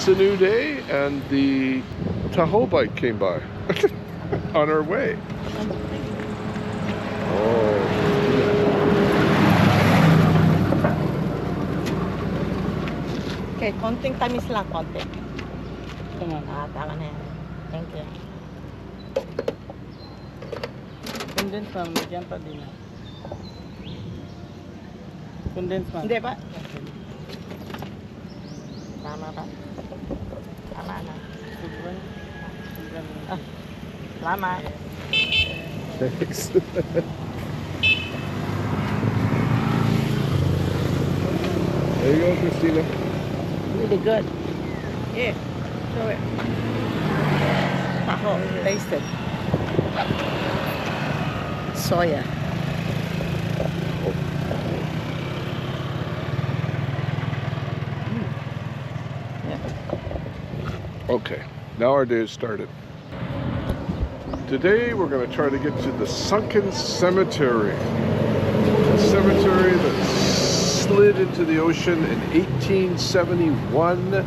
It's a new day, and the Tahoe bike came by on our way. Oh. Okay, konting tamis lang, konti. Tama na yan. Thank you. Condense ma'am, bigyan pa din. Condense ma'am. Hindi ba? Tama ba? Tama na. Sobrang. Salamat. Thanks. There you go, Cristina. Really good. Yeah, show it. Tahoe, taste it. Soya. Okay, now our day has started. Today we're going to try to get to the Sunken Cemetery. A cemetery that slid into the ocean in 1871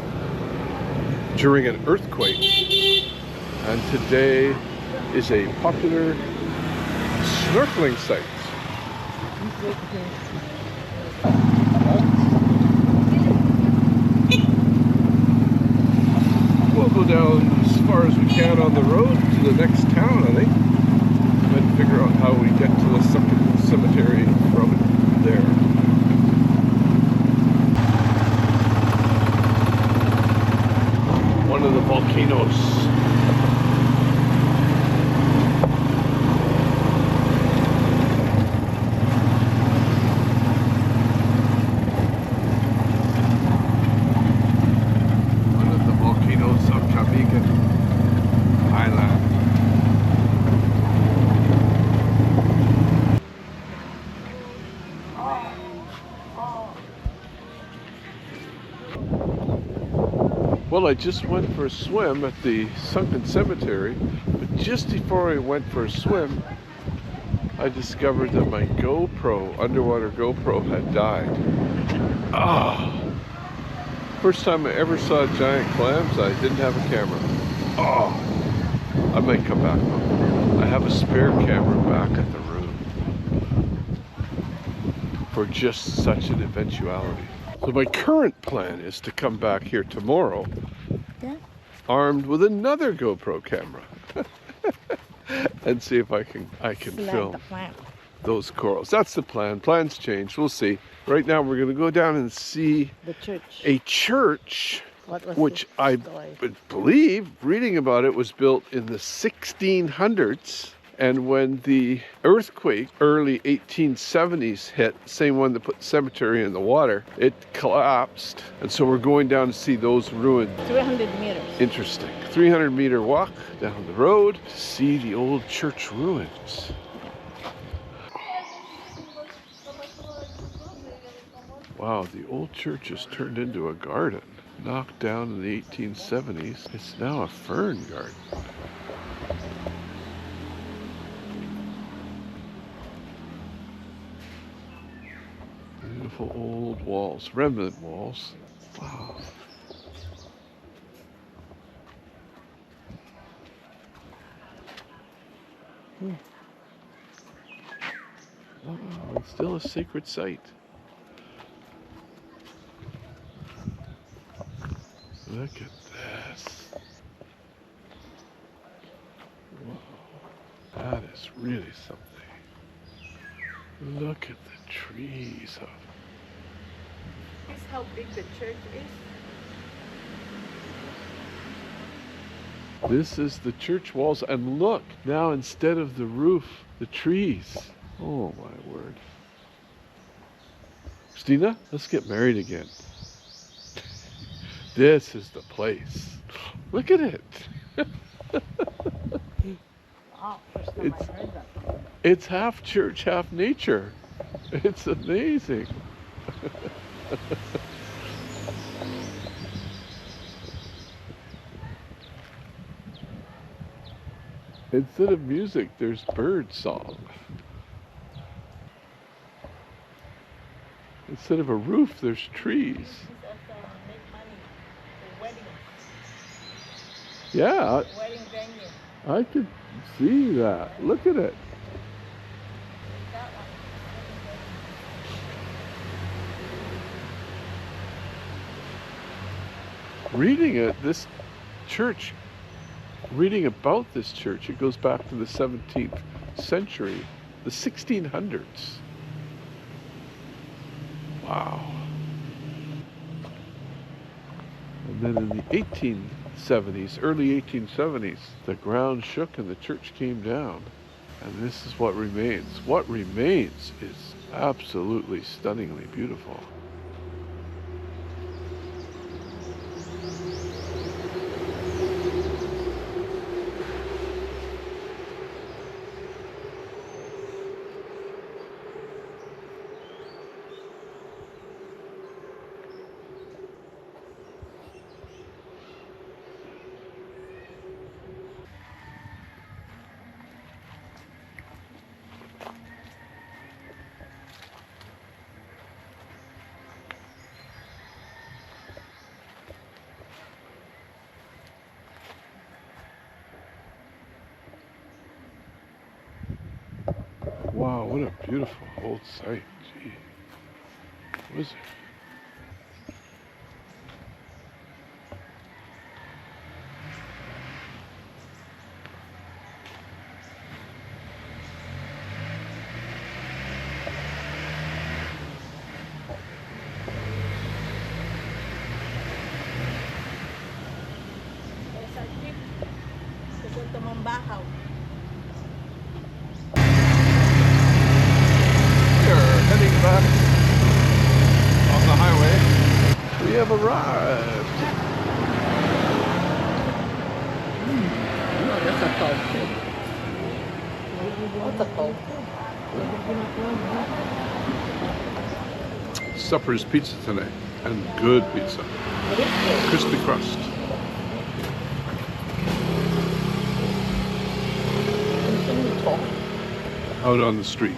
during an earthquake. And today is a popular snorkeling site. We'll go down as far as we can on the road to the next town, I think, and figure out how we get to the Sunken Cemetery from there. One of the volcanoes. Camiguin Island. Well, I just went for a swim at the Sunken Cemetery, but just before I went for a swim, I discovered that my GoPro, underwater GoPro, had died. Ah! First time I ever saw giant clams, I didn't have a camera. Oh, I might come back though. I have a spare camera back at the room for just such an eventuality. So my current plan is to come back here tomorrow, armed with another GoPro camera, and see if I can film those corals. That's the plan. Plans change. We'll see. Right now we're going to go down and see the church. A church, which I believe, reading about it, was built in the 1600s. And when the earthquake, early 1870s hit, same one that put the cemetery in the water, it collapsed. And so we're going down to see those ruins. 300 meters. Interesting. 300-meter walk down the road to see the old church ruins. Wow, the old church has turned into a garden. Knocked down in the 1870s. It's now a fern garden. Beautiful old walls, remnant walls. Wow. Wow, it's still a sacred site. Look at this. Whoa. That is really something. Look at the trees. This is how big the church is. This is the church walls, and look, now instead of the roof, the trees. Oh my word. Christina, let's get married again. This is the place. Look at it. It's half church, half nature. It's amazing. Instead of music, there's bird song. Instead of a roof, there's trees. Yeah, Wedding venue. I could see that. Look at it. That one. Reading it, this church, reading about this church, it goes back to the 17th century, the 1600s. Wow. And then in the 1870s, early 1870s, the ground shook and the church came down. And this is what remains. What remains is absolutely stunningly beautiful. Wow, what a beautiful old site. Gee. What is it? There's our trip to go to Mambahaw. We're heading back on the highway. We have arrived. Oh, that's a cold trip. What's a cold trip? Supper's pizza tonight, and good pizza. It is good. Crispy crust. Out on the street.